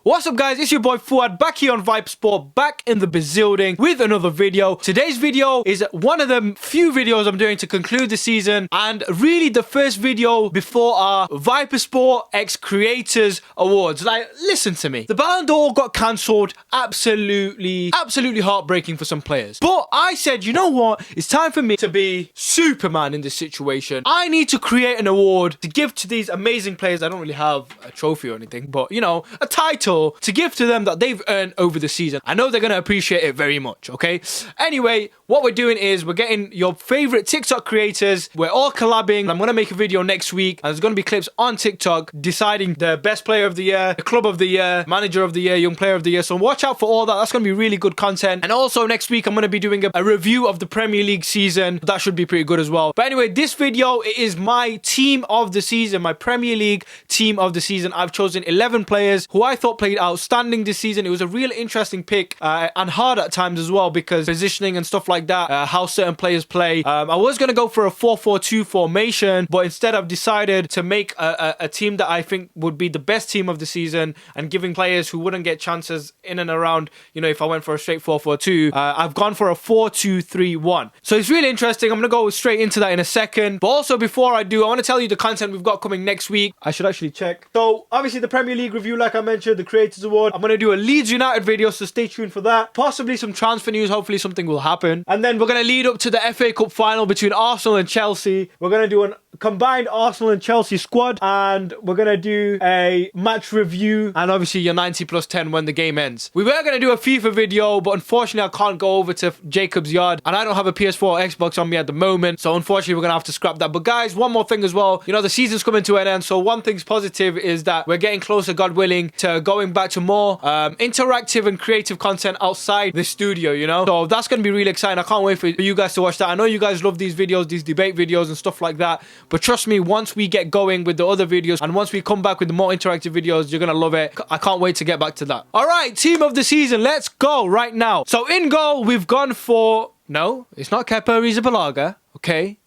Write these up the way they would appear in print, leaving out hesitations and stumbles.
What's up guys, it's your boy Fuad back here on Viper Sport, back in the building with another video. Today's video is one of the few videos I'm doing to conclude the season and really the first video before our Viper Sport X Creators Awards. Like, listen to me. The Ballon d'Or got cancelled. Absolutely heartbreaking for some players. But I said, you know what? It's time for me to be Superman in this situation. I need to create an award to give to these amazing players. I don't really have a trophy or anything, but you know, a title to give to them that they've earned over the season. I know they're going to appreciate it very much, okay? Anyway, what we're doing is we're getting your favorite TikTok creators. We're all collabing. I'm going to make a video next week and there's going to be clips on TikTok deciding the best player of the year, the club of the year, manager of the year, young player of the year. So watch out for all that. That's going to be really good content. And also next week, I'm going to be doing a review of the Premier League season. That should be pretty good as well. But anyway, this video is my team of the season, my Premier League team of the season. I've chosen 11 players who I thought played outstanding this season. It was a real interesting pick and hard at times as well because positioning and stuff like that, how certain players play. I was going to go for a 4-4-2 formation, but instead I've decided to make a team that I think would be the best team of the season and giving players who wouldn't get chances in and around, you know, if I went for a straight 4-4-2. I've gone for a 4-2-3-1. So it's really interesting. I'm going to go straight into that in a second. But also before I do, I want to tell you the content we've got coming next week. I should actually check. So obviously the Premier League review, like I mentioned, the Creators Award. I'm going to do a Leeds United video, so stay tuned for that. Possibly some transfer news. Hopefully something will happen. And then we're going to lead up to the FA Cup final between Arsenal and Chelsea. We're going to do a combined Arsenal and Chelsea squad. And we're going to do a match review. And obviously your 90+10 when the game ends. We were going to do a FIFA video, but unfortunately I can't go over to Jacob's yard. And I don't have a PS4 or Xbox on me at the moment. So unfortunately we're going to have to scrap that. But guys, one more thing as well. You know, the season's coming to an end. So one thing's positive is that we're getting closer, God willing, to going back to more interactive and creative content outside the studio, you know? So that's going to be really exciting. I can't wait for you guys to watch that. I know you guys love these videos, these debate videos and stuff like that. But trust me, once we get going with the other videos and once we come back with the more interactive videos, you're going to love it. I can't wait to get back to that. All right, team of the season. Let's go right now. So in goal, we've gone for... No, it's not Kepa Arrizabalaga. Okay.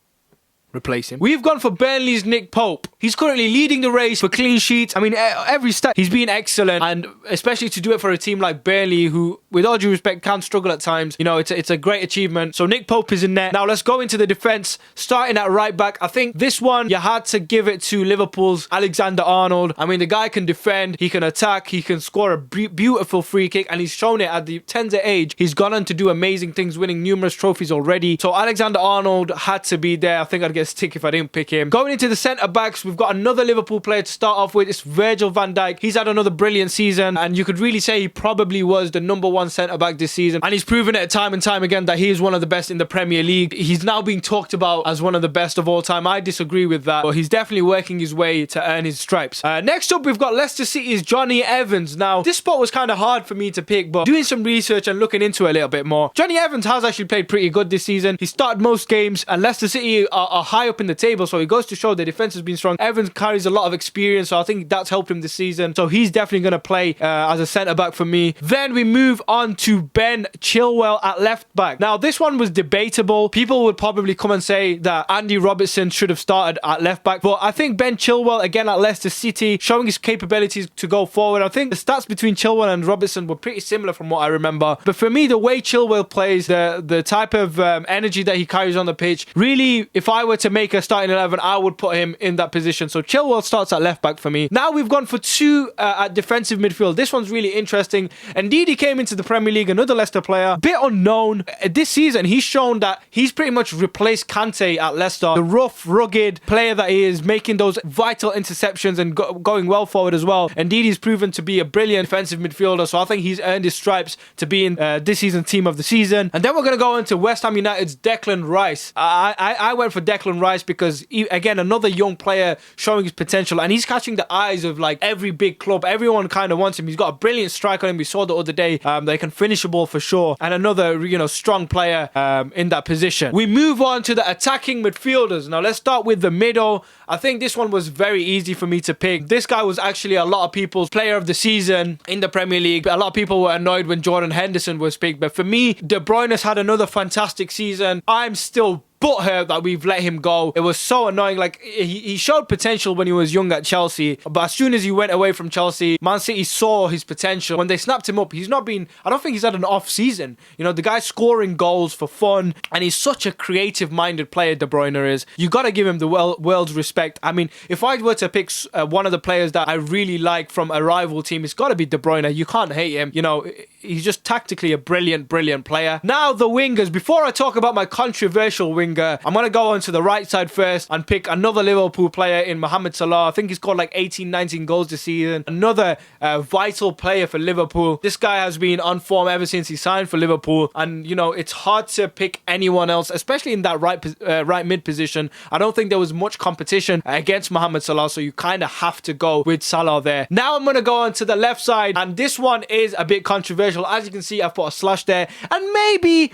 Replace him. We've gone for Burnley's Nick Pope. He's currently leading the race for clean sheets. I mean, every stat, he's been excellent. And especially to do it for a team like Burnley, who, with all due respect, can struggle at times. You know, it's a great achievement. So Nick Pope is in there. Now, let's go into the defense, starting at right back. I think this one, you had to give it to Liverpool's Alexander-Arnold. I mean, the guy can defend, he can attack, he can score a beautiful free kick, and he's shown it at the tender age. He's gone on to do amazing things, winning numerous trophies already. So Alexander-Arnold had to be there. I think I'd get a stick if I didn't pick him. Going into the centre-backs, we've got another Liverpool player to start off with. It's Virgil van Dijk. He's had another brilliant season, and you could really say he probably was the #1 centre-back this season, and he's proven it time and time again that he is one of the best in the Premier League. He's now being talked about as one of the best of all time. I disagree with that, but he's definitely working his way to earn his stripes. Next up, we've got Leicester City's Johnny Evans. Now, this spot was kind of hard for me to pick, but doing some research and looking into it a little bit more, Johnny Evans has actually played pretty good this season. He started most games, and Leicester City are high up in the table, so it goes to show the defense has been strong. Evans carries a lot of experience, so I think that's helped him this season. So he's definitely going to play as a centre-back for me. Then we move on to Ben Chilwell at left-back. Now, this one was debatable. People would probably come and say that Andy Robertson should have started at left-back, but I think Ben Chilwell, again at Leicester City, showing his capabilities to go forward. I think the stats between Chilwell and Robertson were pretty similar from what I remember. But for me, the way Chilwell plays, the type of energy that he carries on the pitch, really, if I were to make a starting 11, I would put him in that position. So Chilwell starts at left back for me. Now we've gone for two at defensive midfield. This one's really interesting. Indeed, he came into the Premier League, another Leicester player, bit unknown. This season, he's shown that he's pretty much replaced Kante at Leicester. The rough, rugged player that he is, making those vital interceptions and going well forward as well. Indeed, he's proven to be a brilliant defensive midfielder. So I think he's earned his stripes to be in this season's team of the season. And then we're going to go into West Ham United's Declan Rice. I went for Declan Rice because, again, another young player showing his potential, and he's catching the eyes of like every big club. Everyone kind of wants him. He's got a brilliant strike on him. We saw the other day that he can finish a ball for sure, and another, you know, strong player in that position. We move on to the attacking midfielders. Now let's start with the middle. I think this one was very easy for me to pick. This guy was actually a lot of people's player of the season in the Premier League. A lot of people were annoyed when Jordan Henderson was picked, but for me, De Bruyne has had another fantastic season. I'm still butthurt that we've let him go. It was so annoying. Like, he showed potential when he was young at Chelsea, but as soon as he went away from Chelsea, Man City saw his potential. When they snapped him up, he's not been, I don't think he's had an off season. You know, the guy's scoring goals for fun, and he's such a creative-minded player, De Bruyne is. You got to give him the world's respect. I mean, if I were to pick one of the players that I really like from a rival team, it's got to be De Bruyne. You can't hate him. You know, he's just tactically a brilliant player. Now, the wingers. Before I talk about my controversial winger, I'm going to go on to the right side first and pick another Liverpool player in Mohamed Salah. I think he's scored like 18, 19 goals this season. Another vital player for Liverpool. This guy has been on form ever since he signed for Liverpool. And, you know, it's hard to pick anyone else, especially in that right mid position. I don't think there was much competition against Mohamed Salah, so you kind of have to go with Salah there. Now I'm going to go on to the left side, and this one is a bit controversial. As you can see, I've put a slash there, and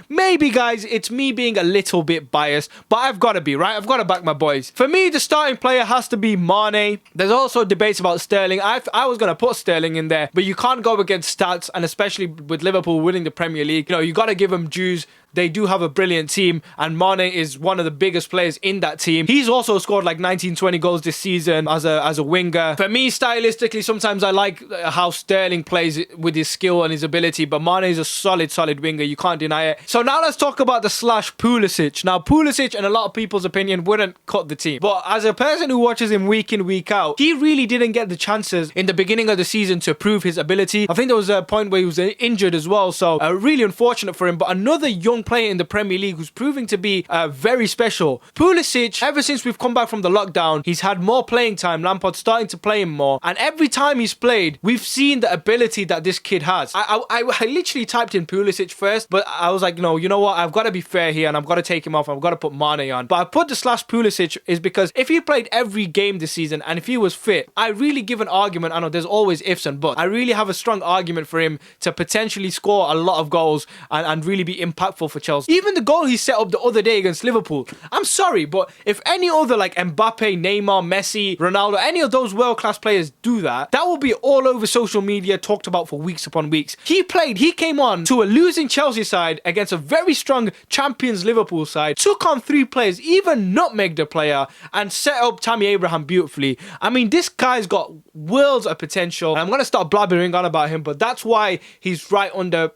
maybe guys, it's me being a little bit biased, but I've got to be, right? I've got to back my boys. For me, the starting player has to be Mane. There's also debates about Sterling. I was going to put Sterling in there, but you can't go against stats, and especially with Liverpool winning the Premier League, you know, you got to give them dues. They do have a brilliant team, and Mane is one of the biggest players in that team. He's also scored like 19, 20 goals this season as a winger. For me, stylistically, sometimes I like how Sterling plays with his skill and his ability, but Mane is a solid winger. You can't deny it. So now let's talk about the slash Pulisic. Now, Pulisic, in a lot of people's opinion, wouldn't cut the team. But as a person who watches him week in, week out, he really didn't get the chances in the beginning of the season to prove his ability. I think there was a point where he was injured as well, so really unfortunate for him. But another young player in the Premier League who's proving to be very special. Pulisic, ever since we've come back from the lockdown, he's had more playing time. Lampard's starting to play him more, and every time he's played, we've seen the ability that this kid has. I literally typed in Pulisic first, but I was like, no, you know what? I've got to be fair here, and I've got to take him off. I've got to put Mane on. But I put the slash Pulisic is because if he played every game this season and if he was fit, I really give an argument. I know there's always ifs and buts. I really have a strong argument for him to potentially score a lot of goals and really be impactful for Chelsea. Even the goal he set up the other day against Liverpool, I'm sorry, but if any other like Mbappe, Neymar, Messi, Ronaldo, any of those world-class players do that, that will be all over social media, talked about for weeks upon weeks. He came on to a losing Chelsea side against a very strong Champions Liverpool side, took on 3 players, even nutmegged a player, and set up Tammy Abraham beautifully. I mean, this guy's got worlds of potential. I'm going to start blabbering on about him, but that's why he's right under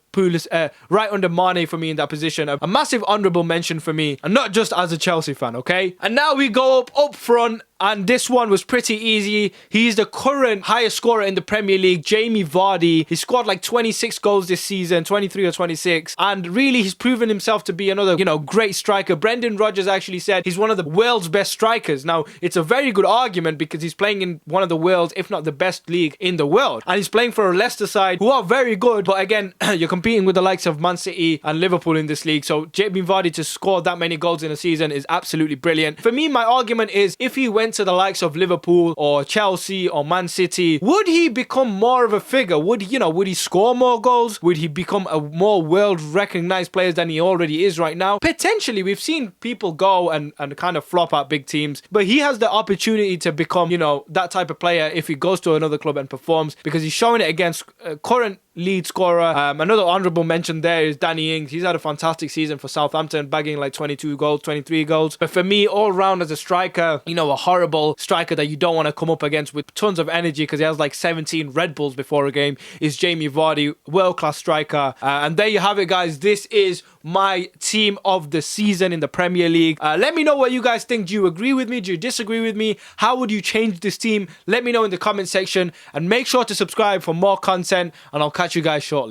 right under Mane for me in that position. A massive honourable mention for me, and not just as a Chelsea fan, okay? And now we go up front, and this one was pretty easy. He's the current highest scorer in the Premier League, Jamie Vardy. He scored like 26 goals this season, 23 or 26, and really he's proven himself to be another, you know, great striker. Brendan Rodgers actually said he's one of the world's best strikers. Now, it's a very good argument because he's playing in one of the world's, if not the best league in the world, and he's playing for a Leicester side who are very good, but again, you're competing with the likes of Man City and Liverpool in this league, so Jamie Vardy to score that many goals in a season is absolutely brilliant. For me, my argument is if he went to the likes of Liverpool or Chelsea or Man City, would he become more of a figure? Would he score more goals? Would he become a more world-recognized player than he already is right now? Potentially. We've seen people go and kind of flop at big teams, but he has the opportunity to become, you know, that type of player if he goes to another club and performs, because he's showing it against current lead scorer. Another honourable mention there is Danny Ings. He's had a fantastic season for Southampton, bagging like 22 goals, 23 goals. But for me, all round as a striker, you know, a horrible striker that you don't want to come up against with tons of energy because he has like 17 Red Bulls before a game, is Jamie Vardy, world-class striker. And there you have it, guys. This is my team of the season in the Premier League. Let me know what you guys think. Do you agree with me? Do you disagree with me? How would you change this team? Let me know in the comment section, and make sure to subscribe for more content, and I'll catch you guys shortly.